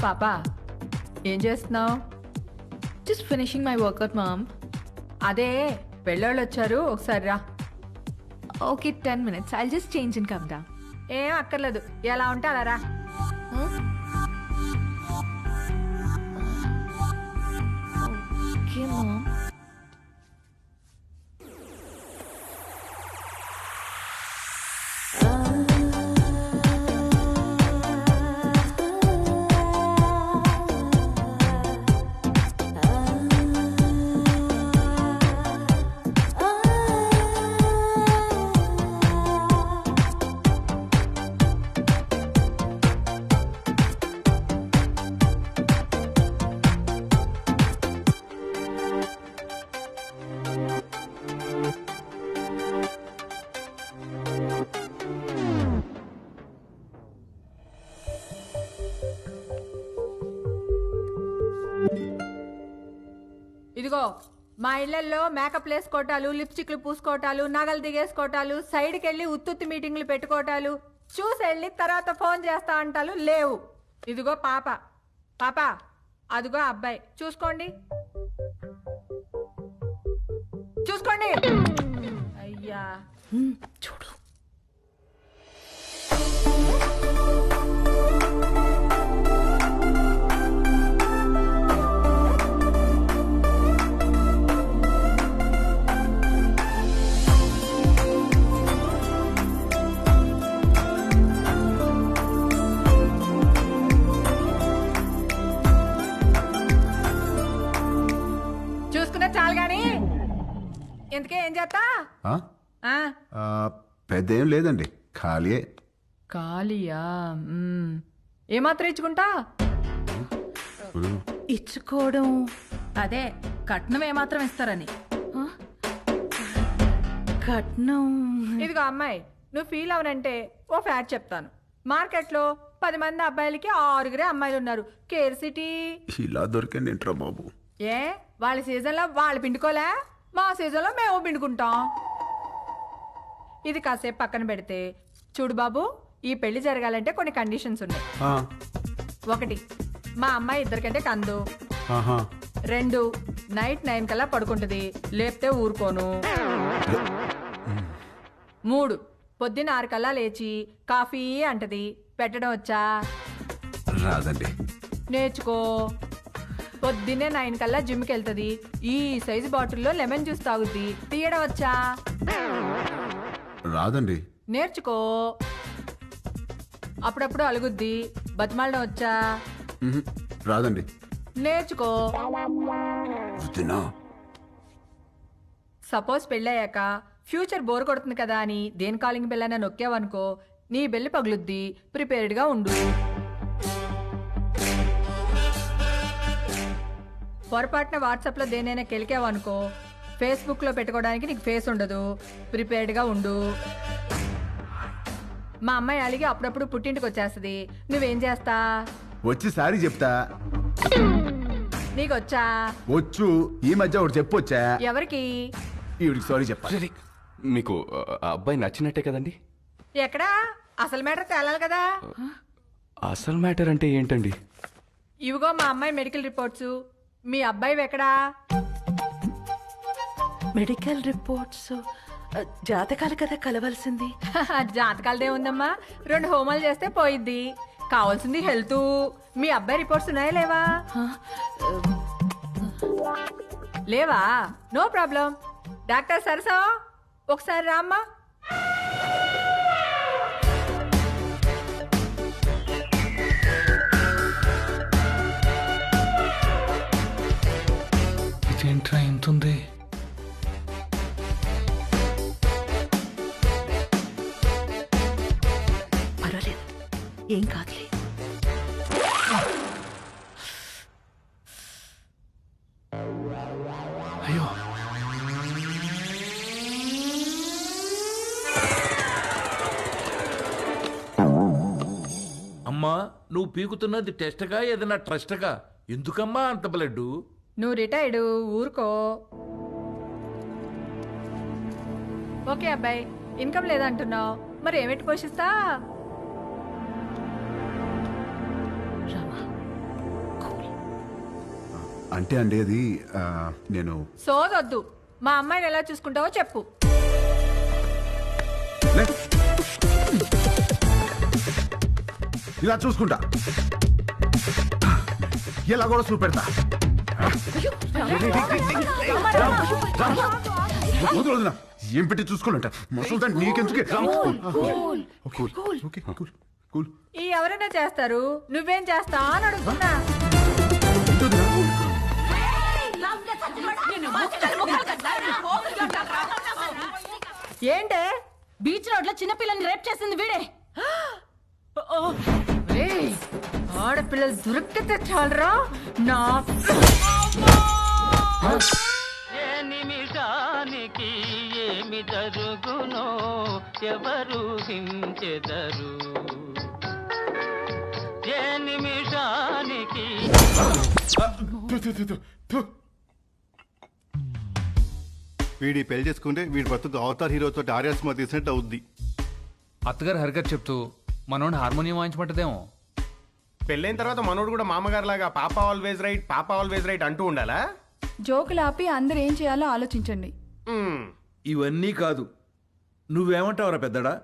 పాపా ఏం చేస్తున్నావు? Just finishing my workout, Mom. అదే పెళ్ళోళ్ళు వచ్చారు, ఒకసారి రా. Okay, 10 minutes. I'll just change and come down. ఏం అక్కర్లేదు, ఎలా ఉంటే అలా రా. Huh? Okay, Mom. ఇదిగో మా ఇళ్లల్లో మేకప్ వేసుకోవటాలు, లిప్స్టిక్లు పూసుకోవటాలు, నగలు దిగేసుకోవటాలు, సైడ్కి వెళ్ళి ఉత్తుత్తి మీటింగ్లు పెట్టుకోవటాలు, చూసి వెళ్ళి తర్వాత ఫోన్ చేస్తా అంటాలు లేవు. ఇదిగో పాప, పాప అదిగో అబ్బాయి, చూసుకోండి చూసుకోండి. అయ్యా చూడు. చూసుకున్నా చాలు గాని ఎందుకే ఏం చేస్తా? పెద్ద ఏం లేదండి, ఖాళీయే. ఖాళీయా? ఏమాత్రం ఇచ్చుకుంటా? ఇచ్చుకోవడం అదే కట్నం ఏమాత్రం ఇస్తారని. కట్నం. ఇదిగో అమ్మాయి, నువ్వు ఫీల్ అవనంటే ఓ ఫ్యాట్ చెప్తాను. మార్కెట్లో 10 మంది అబ్బాయిలకి 6 అమ్మాయిలు ఉన్నారు. కేర్ సిటీ ఇలా దొరికండి ఏంట్రా బాబు. ఏ వాళ్ళ సీజన్లో వాళ్ళు పిండుకోలే, మా సీజన్లో మేము పిండుకుంటాం. ఇది కాసేపు పక్కన పెడితే చూడు బాబు, ఈ పెళ్లి జరగాలంటే కొన్ని కండిషన్స్ ఉన్నాయి. 1, మా అమ్మాయి ఇద్దరికంటే కందు. 2, నైట్ 9 కల్లా పడుకుంటుంది, లేపితే ఊరుకోను. 3, పొద్దున్న 6 కల్లా లేచి కాఫీ అంటది. పెట్టడం వచ్చా? రాదండి. నేర్చుకో. పొద్దున్నే 9 కల్లా జిమ్కి వెళ్తుంది. ఈ సైజు బాటిల్లో లెమన్ జ్యూస్ తాగుద్ది. తీయడం వచ్చా? రాదండి. నేర్చుకో. అప్పుడప్పుడు అలుగుద్ది. బతిమాలడం వచ్చా? రాదండి. నేర్చుకో. సపోజ్ పెళ్ళయ్యాక ఫ్యూచర్ బోర్ కొడుతుంది కదా అని దేని కాలింగ్ బెల్ అయినా నొక్కావనుకో, నీ బెల్లి పగులుద్ది. ప్రిపేర్డ్గా ఉండు. పొరపాటున వాట్సాప్లో దేనైనా కెలికావనుకో, ఫేస్బుక్లో పెట్టుకోవడానికి నీకు ఫేస్ ఉండదు. ప్రిపేర్డ్గా ఉండు. మా అమ్మాయి అలిగి అప్పుడప్పుడు పుట్టింటికి వచ్చేస్తుంది. నువ్వేం చేస్తా? వచ్చి సారీ చెప్తా. నీకొచ్చా? వచ్చు. ఈ మధ్య ఒకటి చెప్పొచ్చా? ఎవరికి? ఈవిడికి సారీ చెప్పాలి. మీకు ఆ అబ్బాయి నచ్చినట్టే కదండి? ఎక్కడా? అసలు మ్యాటర్ తేలాలి కదా. అసలు మ్యాటర్ అంటే ఏంటండి? ఇవిగో మా అమ్మాయి మెడికల్ రిపోర్ట్స్. మీ అబ్బాయి ఎక్కడా? Medical reports. జాతకాలు కదా కలవాల్సింది. జాతకాలదే ఉందమ్మా, 2 హోమాలు చేస్తే పోయిద్ది. కావాల్సింది హెల్త్. మీ అబ్బాయి రిపోర్ట్స్ ఉన్నాయా లేవా? లేవా? No problem. డాక్టర్ సరసా ఒకసారి రామ్మా. ఇదేంట్రా ఇంతుంది? పర్వాలేదు, ఏం కాదులే. అయ్యో, అమ్మా, నువ్వు పీకుతున్నది టెస్ట్గా ఏదైనా ట్రస్ట్గా? ఎందుకమ్మా అంత బ్లడ్? నువ్వు రిటైర్డ్, ఊరుకో. ఓకే అబ్బాయి, ఇన్కమ్ లేదంటున్నావు, మరి ఏమిటి పోషిస్తా? రామా, అంటే అండి అది నేను సోదొద్దు. మా అమ్మాయిని ఎలా చూసుకుంటావో చెప్పు. లే. ఇలా చూసుకుంటా, ఇలా కూడా చూపెడతా. వదిలు, వదినా. ఏం పెట్టి చూసుకోవాలంట మసలు నీకెందుకే. Okay, cool, cool. ఈ ఎవరైనా చేస్తారు, నువ్వేం చేస్తా అని అడుగుతున్నా. ఏంటే? బీచ్ రోడ్ లో చిన్నపిల్లని రేప్ చేసింది వీడే. ఏయ్, ఆడపిల్లలు దొరికితే చాలరా నా. ఏ నిమిషానికి ఏమి జరుగునో ఎవరు హించెదరు. ఏ నిమిషానికి వీడి పెళ్లి చేసుకుంటే వీడి బతుకు అవతార్ హీరోతో ఆర్యా సినిమా తీసినట్టు అవుద్ది. అత్తగారు హరికత్ చెప్తూ మనోడు హార్మోనియం వాయించమంటదేమో. పెళ్ళైన తర్వాత మనోడు కూడా మామగారు లాగా పాప ఆల్వేజ్ రైట్, పాప ఆల్వేజ్ రైట్ అంటూ ఉండాలా? జోకులు ఆపి అందరు ఏం చేయాలో ఆలోచించండి. ఇవన్నీ కాదు, నువ్వేమంటావురా పెద్దడా?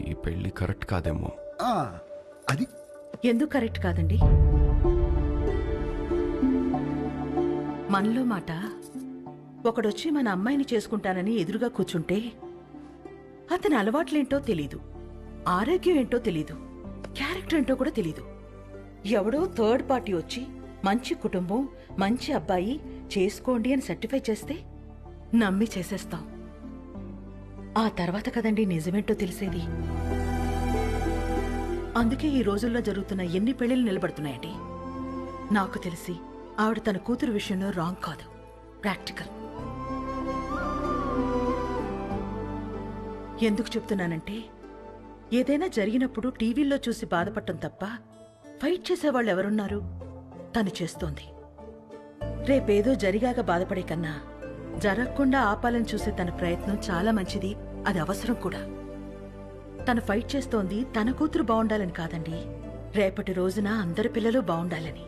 ఈ పెళ్లి కరెక్ట్ కాదేమో. అది ఎందుకు కరెక్ట్ కాదండి? మనలో మాట ఒకడొచ్చి మన అమ్మాయిని చేసుకుంటానని ఎదురుగా కూర్చుంటే అతని అలవాట్లేంటో తెలీదు, ఆరోగ్యం ఏంటో తెలీదు, క్యారెక్టర్ ఏంటో కూడా తెలీదు. ఎవడో థర్డ్ పార్టీ వచ్చి మంచి కుటుంబం, మంచి అబ్బాయి చేసుకోండి అని సర్టిఫై చేస్తే నమ్మి చేసేస్తాం. ఆ తర్వాత కదండి నిజమేంటో తెలిసేది. అందుకే ఈ రోజుల్లో జరుగుతున్న ఎన్ని పెళ్లిళ్ళు నిలబడుతున్నాయండి. నాకు తెలిసి ఆవిడ తన కూతురు విషయంలో రాంగ్ కాదు, ప్రాక్టికల్. ఎందుకు చెప్తున్నానంటే ఏదైనా జరిగినప్పుడు టీవీల్లో చూసి బాధపడటం తప్ప ఫైట్ చేసేవాళ్ళు ఎవరున్నారు? తను చేస్తోంది. రేపేదో జరిగాక బాధపడే కన్నా జరగకుండా ఆపాలని చూసే తన ప్రయత్నం చాలా మంచిది, అది అవసరం కూడా. తను ఫైట్ చేస్తోంది తన కూతురు బాగుండాలని కాదండి, రేపటి రోజున అందరి పిల్లలు బాగుండాలని.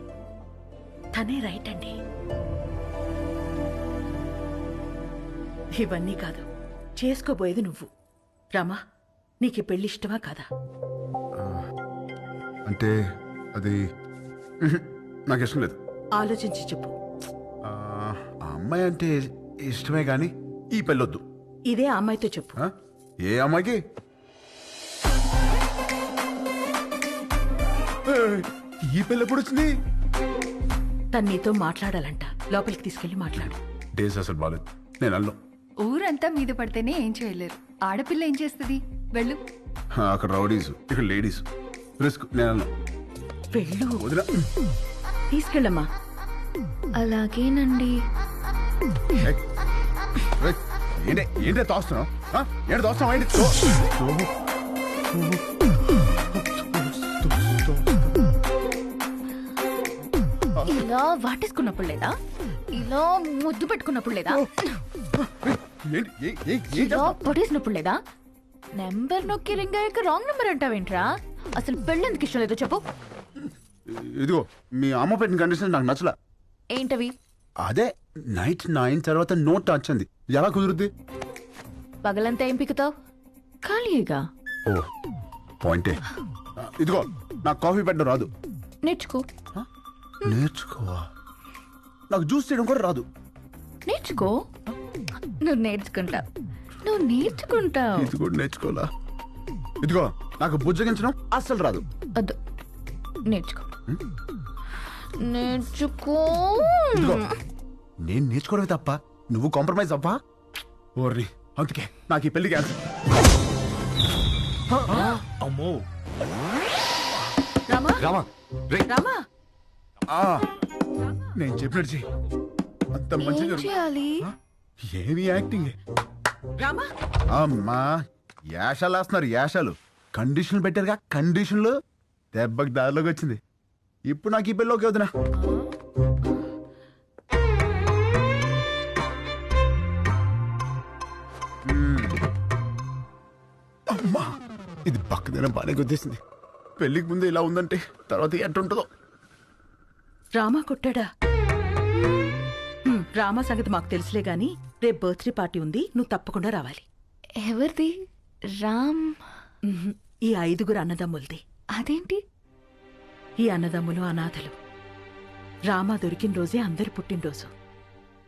తనే రైట్ అండి. ఇవన్నీ కాదు, చేసుకోబోయేది నువ్వు. రామా, నీకు పెళ్లి ఇష్టమా కాదా? అంటే అది నాకు ఇష్టం లేదు. ఆలోచించి చెప్పు. ఆ అమ్మాయి అంటే ఇష్టమే కానీ ఈ పెళ్ళొద్దు. ఇదే ఆ అమ్మాయితో చెప్పు. ఏ అమ్మాయికి? ఈ పెళ్ళి ఎప్పుడు వచ్చింది? తను నీతో మాట్లాడాలంట, లోపలికి తీసుకెళ్లి మాట్లాడు. డేస్ అసలు బాలేదు, నేను అల్లం. ఊరంతా మీద పడితేనే ఏం చేయలేరు. ఆడపిల్ల ఏం చేస్తుంది? వెళ్ళు. అక్కడ రౌడీస్, ఇక్కడ లేడీస్. రిస్క్, నేను అల్లం. వెళ్ళు, వదిలా. తీసుకెళ్ళమ్మా. అలాగేనండి. ఏంటే తోస్తున్నావు? ఏంటి తోస్తున్నావు? ఏంటి ఇలా వాటేసుకున్నప్పుడు లేదా? ఇలా ముద్దు పెట్టుకున్నప్పుడు లేదా? ఇలా పొడేసినప్పుడు లేదా? నెంబర్ నొక్కి రింగ్ అయ్యాక రాంగ్ నెంబర్ అంటావేంట్రా? అసలు పెళ్ళి ఎందుకు ఇష్టం లేదో చెప్పు. ఇదిగో మీ అమ్మ పెట్టిన కండిషన్ నాకు నచ్చలా. ఏంటవి? అదే నైట్ 9 తర్వాత నో టచ్ అంది. ఎలా కుదురుద్ది? పగలంతా ఏం పిక్కుతావు? ఖాళీగా. ఓ పాయింటే. ఇదిగో నాకు కాఫీ పెట్టడం రాదు. నేర్చుకో. నేర్చుకోవా? నాకు జ్యూస్ చేయడం కూడా రాదు. నేర్చుకో. నువ్వు నేర్చుకుంటావు, నువ్వు నేర్చుకుంటావు. ఇది కూడా నేర్చుకోవాలా? ఇదిగో నాకు బుజ్జగించడం అస్సలు రాదు. వద్దు, నేర్చుకో. నేర్చుకో. ఇదిగో నేను నేర్చుకోవడమే తప్ప నువ్వు కాంప్రమైజ్ అవ్వా? ఓర్ని, అందుకే నాకు ఈ పెళ్లి క్యాన్సిల్. అమ్మో, రామా, రామా, రే. రామా, నేను చెప్పినట్టు చెయ్యి. అంత మంచి ఏం చేయాలి? ఏమి యాక్టింగ్. రామా. అమ్మా యాషాలు వేస్తున్నారు, యాషాలు. కండిషన్లు పెట్టారుగా, కండిషన్లు. దెబ్బకి దారిలోకి వచ్చింది. ఇప్పుడు నాకు ఈ పెళ్ళి ఓకే వదినా. అమ్మా ఇది పక్కదైనా బాగానే గుర్తిస్తుంది. పెళ్ళికి ముందు ఇలా ఉందంటే తర్వాత ఎట్టుంటుందో. రామా కొట్టాడా? రామా సంగతి మాకు తెలుసులే గాని రేపు బర్త్డే పార్టీ ఉంది, నువ్వు తప్పకుండా రావాలి. ఎవరిది? రామ్? ఈ 5 అన్నదమ్ములది. అదేంటి? ఈ అన్నదమ్ములు అనాథలు. రామా దొరికిన రోజే అందరి పుట్టినరోజు.